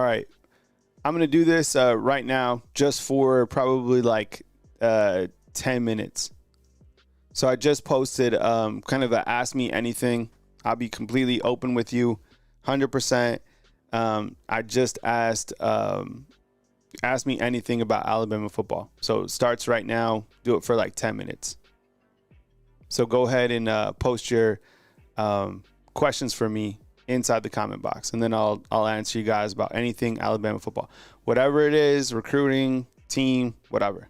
All right. I'm going to do this right now just for probably like 10 minutes. So I just posted kind of a Ask Me Anything. I'll be completely open with you, 100%. I just asked Ask Me Anything about Alabama football. So it starts right now. Do it for like 10 minutes. So go ahead and post your questions for me inside the comment box, and then I'll answer you guys about anything Alabama football. Whatever it is, recruiting, team, whatever.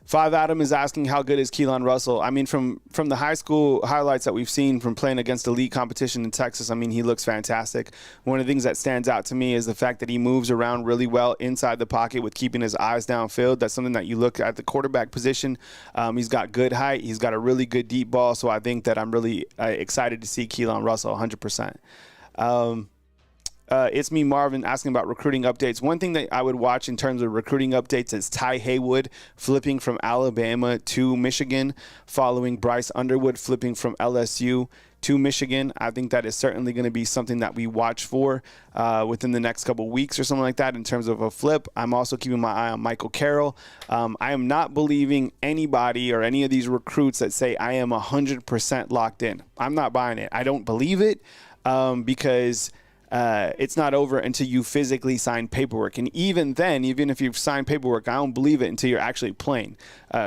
5 Adam is asking, how good is Keelon Russell? I mean, from the high school highlights that we've seen from playing against elite competition in Texas, I mean, he looks fantastic. One of the things that stands out to me is the fact that he moves around really well inside the pocket with keeping his eyes downfield. That's something that you look at the quarterback position. He's got good height. He's got a really good deep ball. So I think that I'm really excited to see Keelon Russell 100%. It's me, Marvin, asking about recruiting updates. One thing that I would watch in terms of recruiting updates is Ty Haywood flipping from Alabama to Michigan, following Bryce Underwood flipping from LSU to Michigan. I think that is certainly going to be something that we watch for within the next couple weeks or something like that in terms of a flip. I'm also keeping my eye on Michael Carroll. I am not believing anybody or any of these recruits that say I am 100% locked in. I'm not buying it. I don't believe it because it's not over until you physically sign paperwork. And even then, even if you've signed paperwork, I don't believe it until you're actually playing.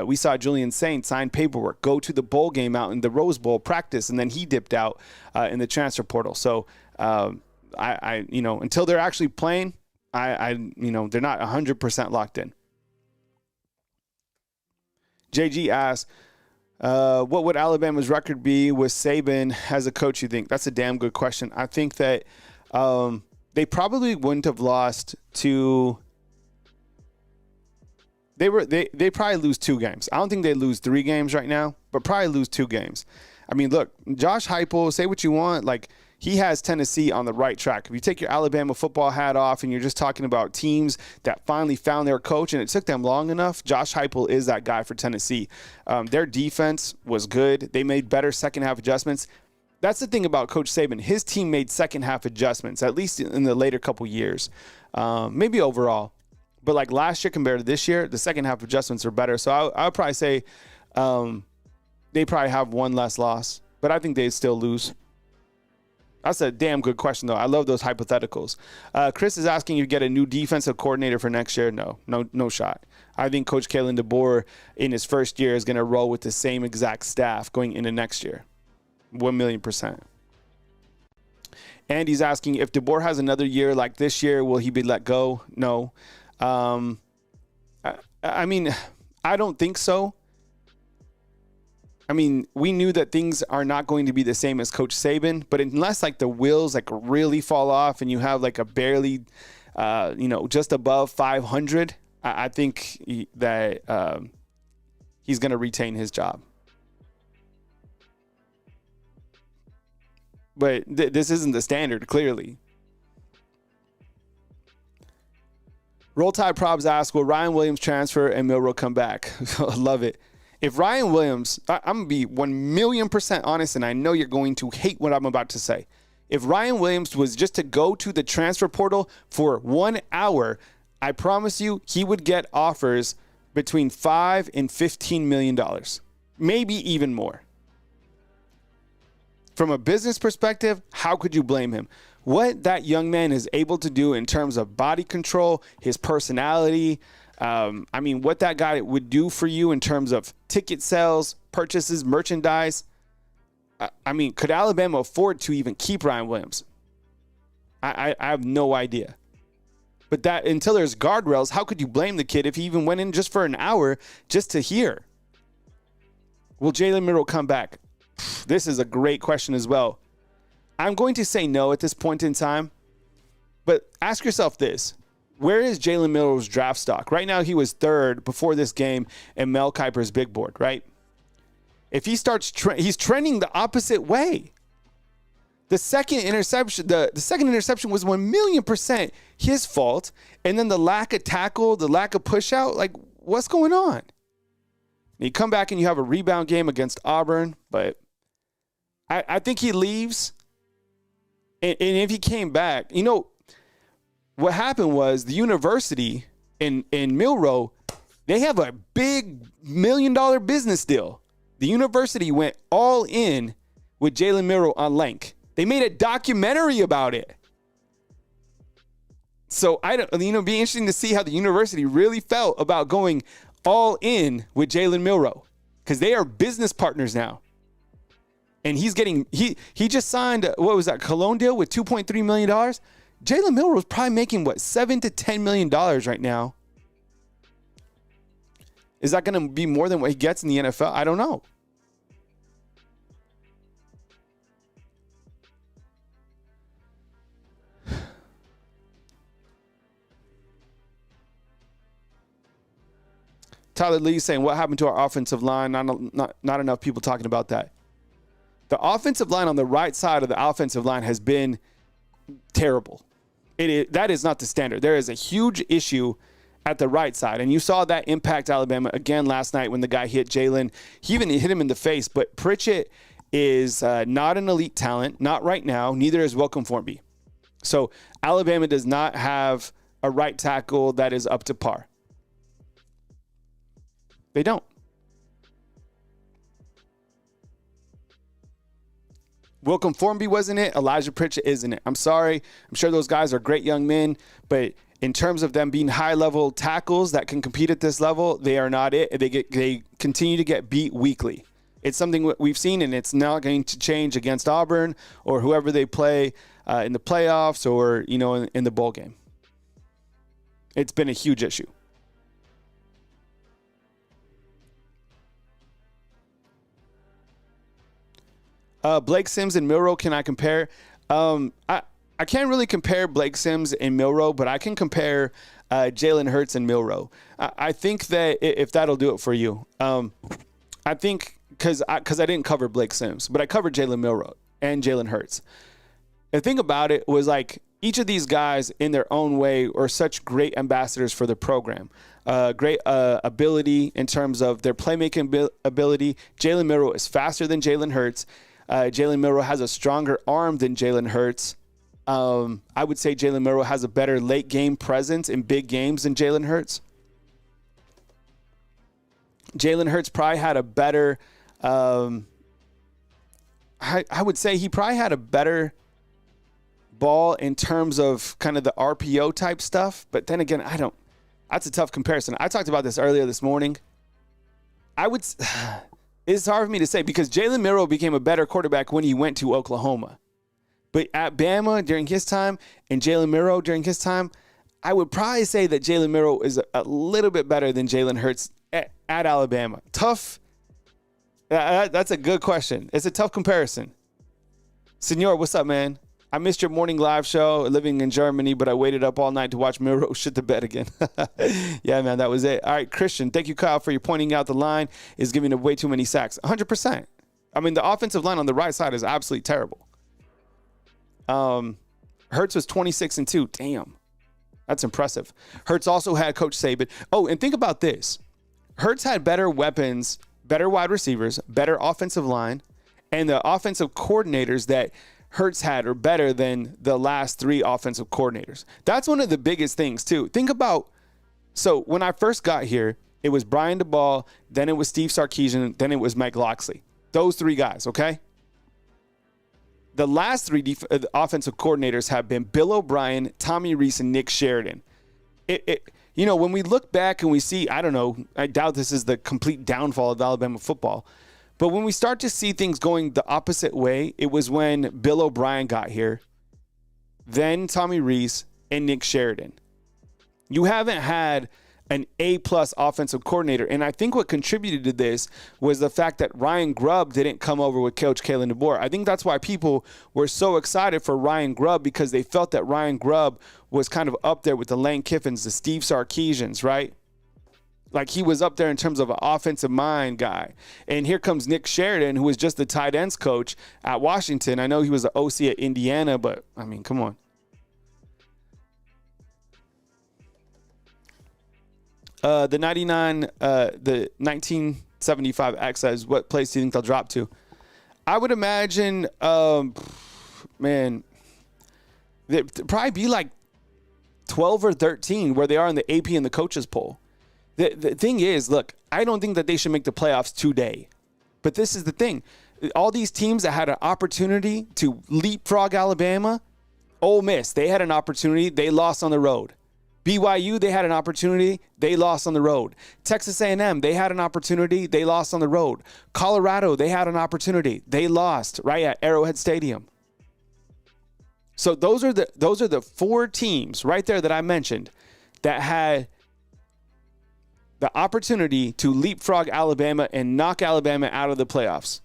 We saw Julian Saint sign paperwork, go to the bowl game out in the Rose Bowl, practice, and then he dipped out in the transfer portal. So, until they're actually playing, they're not 100% locked in. JG asks, what would Alabama's record be with Saban as a coach, you think? That's a damn good question. I think that they probably wouldn't have lost to – they probably lose 2 games. I don't think they lose 3 games right now, but probably lose 2 games. I mean, look, Josh Heupel, say what you want. Like, he has Tennessee on the right track. If you take your Alabama football hat off and you're just talking about teams that finally found their coach and it took them long enough, Josh Heupel is that guy for Tennessee. Their defense was good. They made better second-half adjustments. That's the thing about Coach Saban. His team made second-half adjustments, at least in the later couple years, maybe overall. But like last year compared to this year, the second-half adjustments are better. So I would probably say they probably have 1 less loss, but I think they'd still lose. That's a damn good question, though. I love those hypotheticals. Chris is asking you to get a new defensive coordinator for next year. No shot. I think Coach Kalen DeBoer in his first year is going to roll with the same exact staff going into next year. 1,000,000%. And he's asking if DeBoer has another year like this year, will he be let go? No. I mean, I don't think so. I mean, we knew that things are not going to be the same as Coach Saban, but unless like the wheels like really fall off and you have like a barely, just above 500, I think that he's going to retain his job. But this isn't the standard, clearly. Roll Tide Probs asks, will Ryan Williams transfer and Milroe come back? I love it. If Ryan Williams, I'm going to be 1,000,000% honest, and I know you're going to hate what I'm about to say. If Ryan Williams was just to go to the transfer portal for 1 hour, I promise you he would get offers between $5 and $15 million, maybe even more. From a business perspective, how could you blame him? What that young man is able to do in terms of body control, his personality, what that guy would do for you in terms of ticket sales, purchases, merchandise. Could Alabama afford to even keep Ryan Williams? I have no idea. But that until there's guardrails, how could you blame the kid if he even went in just for an hour just to hear? Will Jalen Milroe come back? This is a great question as well. I'm going to say no at this point in time, but ask yourself this. Where is Jalen Milroe's draft stock? Right now, he was 3rd before this game in Mel Kiper's big board, right? If he starts, he's trending the opposite way. The second interception, the second interception was 1,000,000% his fault. And then the lack of tackle, the lack of push out, like what's going on? You come back and you have a rebound game against Auburn, but I think he leaves. And if he came back, what happened was the university in Milroe, they have a big $1 million business deal. The university went all in with Jalen Milroe on Lank. They made a documentary about it. So be interesting to see how the university really felt about going all in with Jalen Milroe, because they are business partners now. And he just signed, what was that, Cologne deal with $2.3 million? Jalen Milroe is probably making, $7 to $10 million right now. Is that going to be more than what he gets in the NFL? I don't know. Tyler Lee saying, what happened to our offensive line? Not enough people talking about that. The offensive line on the right side of the offensive line has been terrible. That is not the standard. There is a huge issue at the right side, and you saw that impact Alabama again last night when the guy hit Jalen. He even hit him in the face, but Pritchett is not an elite talent, not right now. Neither is Welcome Formby. So Alabama does not have a right tackle that is up to par. They don't. Welcome Formby wasn't it. Elijah Pritchett isn't it. I'm sorry. I'm sure those guys are great young men, but in terms of them being high-level tackles that can compete at this level, they are not it. They continue to get beat weekly. It's something we've seen, and it's not going to change against Auburn or whoever they play in the playoffs or in the bowl game. It's been a huge issue. Blake Sims and Milroe, can I compare? I can't really compare Blake Sims and Milroe, but I can compare Jalen Hurts and Milroe. I think that if that'll do it for you, I think because I didn't cover Blake Sims, but I covered Jalen Milroe and Jalen Hurts. The thing about it was each of these guys in their own way are such great ambassadors for the program. Great ability in terms of their playmaking ability. Jalen Milroe is faster than Jalen Hurts. Jalen Milroe has a stronger arm than Jalen Hurts. I would say Jalen Milroe has a better late game presence in big games than Jalen Hurts. Jalen Hurts probably had a better, I would say he probably had a better ball in terms of kind of the RPO type stuff. But then again, that's a tough comparison. I talked about this earlier this morning. It's hard for me to say because Jalen Milroe became a better quarterback when he went to Oklahoma. But at Bama during his time and Jalen Milroe during his time, I would probably say that Jalen Milroe is a little bit better than Jalen Hurts at Alabama. Tough. That's a good question. It's a tough comparison. Senor, what's up, man? I missed your morning live show living in Germany, but I waited up all night to watch Milroe shit the bed again. Yeah, man, that was it. All right, Christian, thank you, Kyle, for your pointing out the line is giving up way too many sacks. 100%. I mean, the offensive line on the right side is absolutely terrible. Hurts was 26-2. Damn. That's impressive. Hurts also had Coach Saban. Oh, and think about this. Hurts had better weapons, better wide receivers, better offensive line, and the offensive coordinators that Hurts had are better than the last three offensive coordinators. That's one of the biggest things, too. Think about, so when I first got here, it was Brian DeBall, then it was Steve Sarkisian, then it was Mike Locksley. Those three guys, okay? The last three offensive coordinators have been Bill O'Brien, Tommy Rees, and Nick Sheridan. When we look back and we see, I doubt this is the complete downfall of Alabama football. But when we start to see things going the opposite way, it was when Bill O'Brien got here, then Tommy Rees, and Nick Sheridan. You haven't had an A-plus offensive coordinator. And I think what contributed to this was the fact that Ryan Grubb didn't come over with Coach Kalen DeBoer. I think that's why people were so excited for Ryan Grubb, because they felt that Ryan Grubb was kind of up there with the Lane Kiffins, the Steve Sarkisians, right? Like he was up there in terms of an offensive mind guy. And here comes Nick Sheridan, who was just the tight ends coach at Washington. I know he was the OC at Indiana, but, I mean, come on. The 1975X says, what place do you think they'll drop to? I would imagine, man, They'd probably be like 12 or 13 where they are in the AP and the coaches poll. The thing is, look, I don't think that they should make the playoffs today. But this is the thing. All these teams that had an opportunity to leapfrog Alabama, Ole Miss, they had an opportunity. They lost on the road. BYU, they had an opportunity. They lost on the road. Texas A&M, they had an opportunity. They lost on the road. Colorado, they had an opportunity. They lost right at Arrowhead Stadium. So those are the four teams right there that I mentioned that had the opportunity to leapfrog Alabama and knock Alabama out of the playoffs.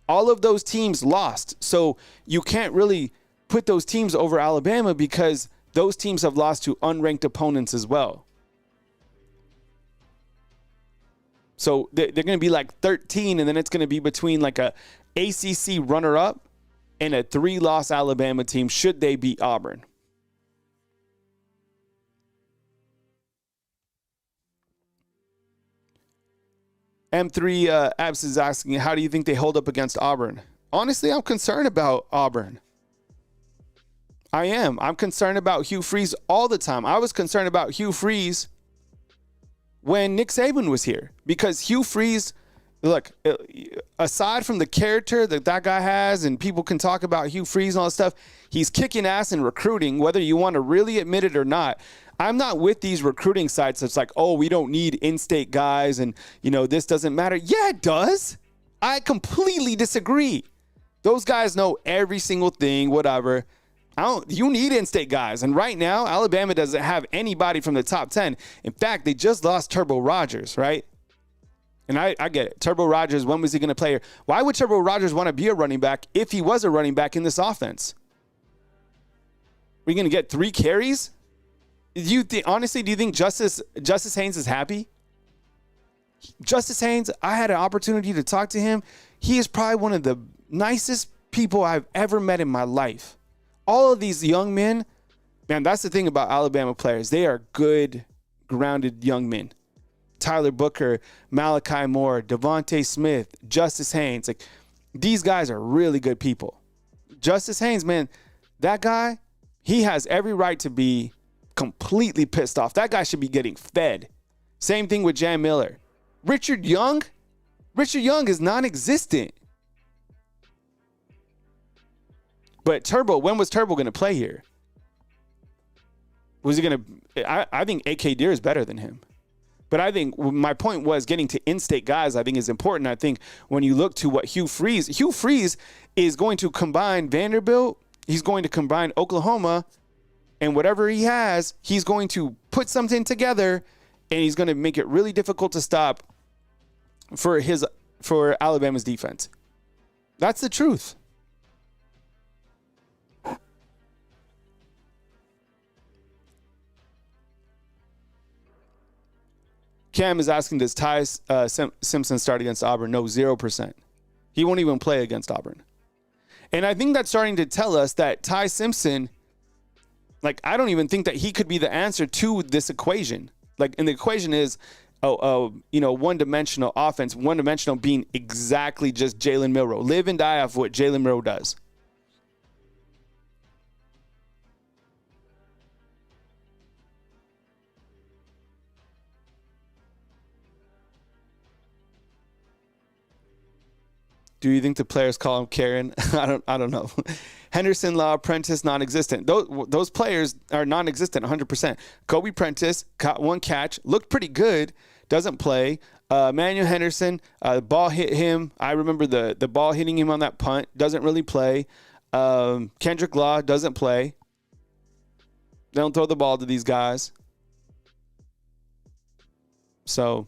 All of those teams lost. So you can't really put those teams over Alabama because those teams have lost to unranked opponents as well. So they're going to be like 13, and then it's going to be between like a ACC runner-up and a 3-loss Alabama team should they beat Auburn. M3 Abs is asking, how do you think they hold up against Auburn? Honestly, I'm concerned about Auburn. I am. I'm concerned about Hugh Freeze all the time. I was concerned about Hugh Freeze when Nick Saban was here because Hugh Freeze, look, aside from the character that guy has, and people can talk about Hugh Freeze and all that stuff, he's kicking ass in recruiting, whether you want to really admit it or not. I'm not with these recruiting sites that's like, oh, we don't need in-state guys and, this doesn't matter. Yeah, it does. I completely disagree. Those guys know every single thing, whatever. You need in-state guys. And right now, Alabama doesn't have anybody from the top 10. In fact, they just lost Turbo Rogers, right? And I get it. Turbo Rogers, when was he going to play here? Why would Turbo Rogers want to be a running back if he was a running back in this offense? We're going to get 3 carries? Honestly, do you think Justice Haynes is happy? Justice Haynes, I had an opportunity to talk to him. He is probably one of the nicest people I've ever met in my life. All of these young men, man, that's the thing about Alabama players. They are good, grounded young men. Tyler Booker, Malachi Moore, Devontae Smith, Justice Haynes. Like, these guys are really good people. Justice Haynes, man, that guy, he has every right to be completely pissed off. That guy should be getting fed. Same thing with Jan Miller. Richard Young is non-existent. But Turbo, when was Turbo going to play here? Was he going to? I think AK Deer is better than him. But I think my point was getting to in-state guys, I think, is important. I think when you look to what Hugh Freeze is going to combine Vanderbilt, he's going to combine Oklahoma, and whatever he has, he's going to put something together, and he's going to make it really difficult to stop for Alabama's defense. That's the truth. Cam is asking, does Ty Simpson start against Auburn? No, 0%. He won't even play against Auburn. And I think that's starting to tell us that Ty Simpson, I don't even think that he could be the answer to this equation. And the equation is, one-dimensional offense, one-dimensional being exactly just Jalen Milroe. Live and die off what Jalen Milroe does. Do you think the players call him Karen? I don't know. Henderson, Law, Prentice, non-existent. Those players are non-existent 100%. Kobe Prentice caught 1 catch, looked pretty good, doesn't play. Manuel Henderson, the ball hit him. I remember the ball hitting him on that punt, doesn't really play. Kendrick Law doesn't play. They don't throw the ball to these guys. So,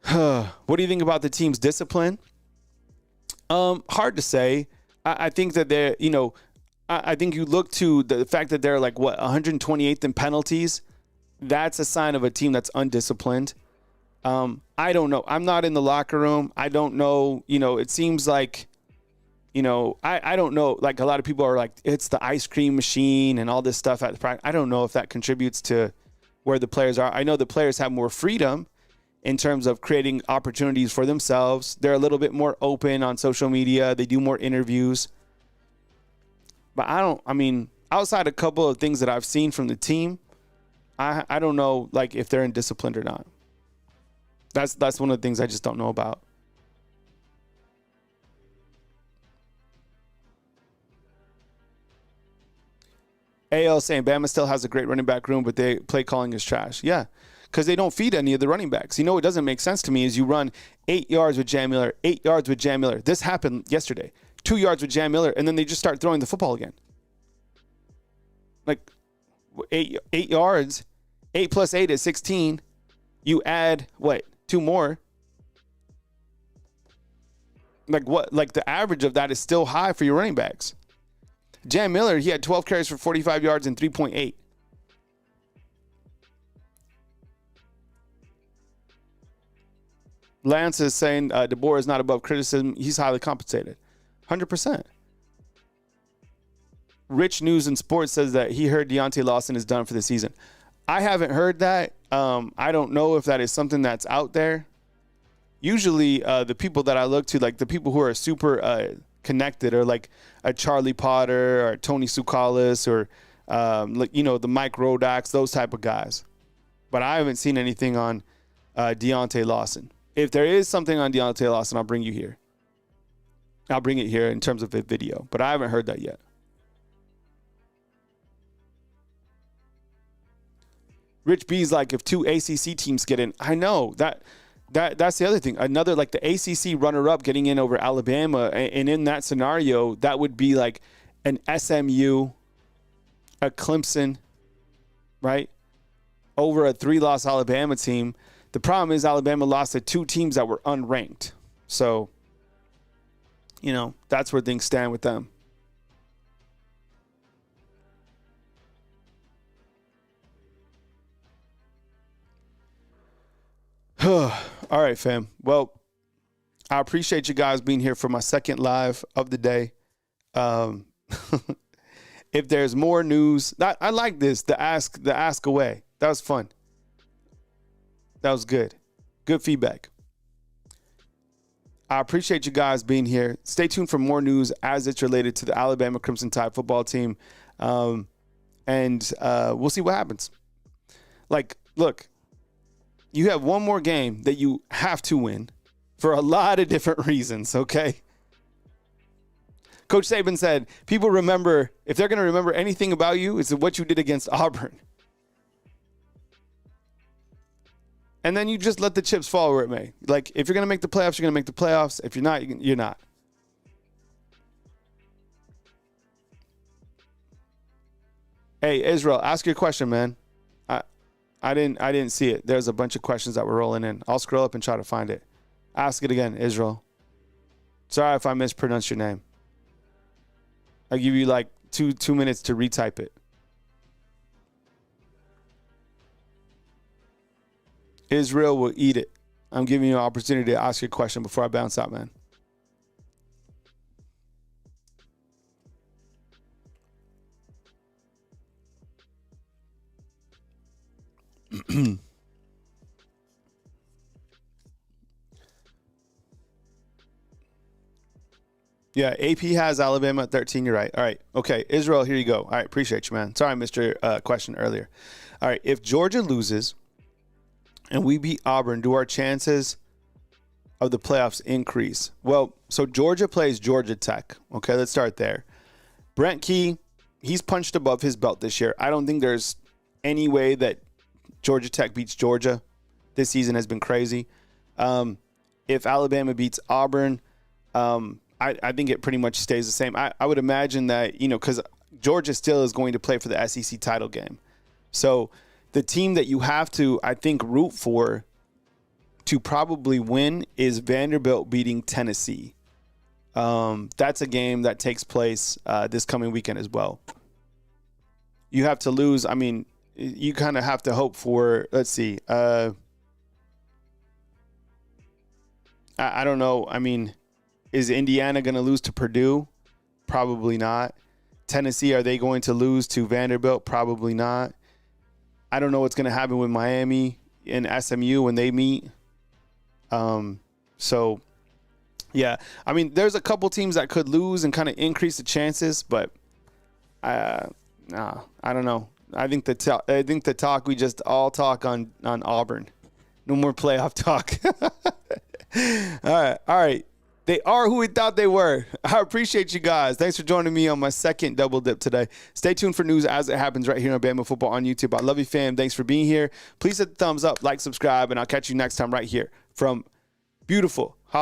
what do you think about the team's discipline? Hard to say. I think that they're, I think you look to the fact that they're 128th in penalties. That's a sign of a team that's undisciplined. I don't know. I'm not in the locker room. I don't know. It seems like, I don't know. A lot of people are like, it's the ice cream machine and all this stuff at the practice. I don't know if that contributes to where the players are. I know the players have more freedom in terms of creating opportunities for themselves. They're a little bit more open on social media. They do more interviews. But I mean, outside a couple of things that I've seen from the team, I don't know, like, if they're indisciplined or not. That's one of the things I just don't know about. AL saying Bama still has a great running back room, but they play calling is trash. Yeah, because they don't feed any of the running backs. You know what doesn't make sense to me is you run 8 yards with Jam Miller, 8 yards with Jam Miller. This happened yesterday. 2 yards with Jam Miller, and then they just start throwing the football again. Like, 8 yards, 8 plus 8 is 16. You add, what, 2 more? Like, what? Like, the average of that is still high for your running backs. Jam Miller, he had 12 carries for 45 yards and 3.8. Lance is saying DeBoer is not above criticism. He's highly compensated. 100%. Rich News and Sports says that he heard Deonte Lawson is done for the season. I haven't heard that. I don't know if that is something that's out there. Usually the people that I look to, like the people who are super connected, are like a Charlie Potter or Tony Tsoukalis or the Mike Rodax, those type of guys. But I haven't seen anything on Deonte Lawson. If there is something on Deonte Lawson, I'll bring you here. I'll bring it here in terms of a video, but I haven't heard that yet. Rich B's like, if 2 ACC teams get in, I know that's the other thing. Another, like, the ACC runner-up getting in over Alabama, and in that scenario, that would be like an SMU, a Clemson, right, over a 3-loss Alabama team. The problem is Alabama lost to 2 teams that were unranked. So, that's where things stand with them. All right, fam. Well, I appreciate you guys being here for my second live of the day. If there's more news, I like this, the ask away. That was fun. That was good. Good feedback. I appreciate you guys being here. Stay tuned for more news as it's related to the Alabama Crimson Tide football team. And we'll see what happens. Like, look, you have one more game that you have to win for a lot of different reasons, okay? Coach Saban said, people remember, if they're going to remember anything about you, it's what you did against Auburn. And then you just let the chips fall where it may. Like, if you're going to make the playoffs, you're going to make the playoffs. If you're not, you're not. Hey, Israel, ask your question, man. I didn't see it. There's a bunch of questions that were rolling in. I'll scroll up and try to find it. Ask it again, Israel. Sorry if I mispronounced your name. I'll give you like two minutes to retype it. Israel will eat it. I'm giving you an opportunity to ask your question before I bounce out, man. Yeah, AP has Alabama at 13. You're right. All right. Okay, Israel, here you go. All right, appreciate you, man. Sorry I missed your question earlier. All right, if Georgia loses and we beat Auburn, do our chances of the playoffs increase? Well, so Georgia plays Georgia Tech. Okay, let's start there. Brent Key, he's punched above his belt this year. I don't think there's any way that Georgia Tech beats Georgia. This season has been crazy. If Alabama beats Auburn, I think it pretty much stays the same. I would imagine that, because Georgia still is going to play for the SEC title game. So the team that you have to, I think, root for to probably win is Vanderbilt beating Tennessee. That's a game that takes place this coming weekend as well. You have to lose. I mean, you kind of have to hope for, let's see. I don't know. I mean, is Indiana going to lose to Purdue? Probably not. Tennessee, are they going to lose to Vanderbilt? Probably not. I don't know what's going to happen with Miami and SMU when they meet. So, yeah. I mean, there's a couple teams that could lose and kind of increase the chances, but Nah, I don't know. I think the talk we just all talk on Auburn. No more playoff talk. All right. They are who we thought they were. I appreciate you guys. Thanks for joining me on my second double dip today. Stay tuned for news as it happens right here on Bama Football on YouTube. I love you, fam. Thanks for being here. Please hit the thumbs up, like, subscribe, and I'll catch you next time right here from beautiful Hollywood.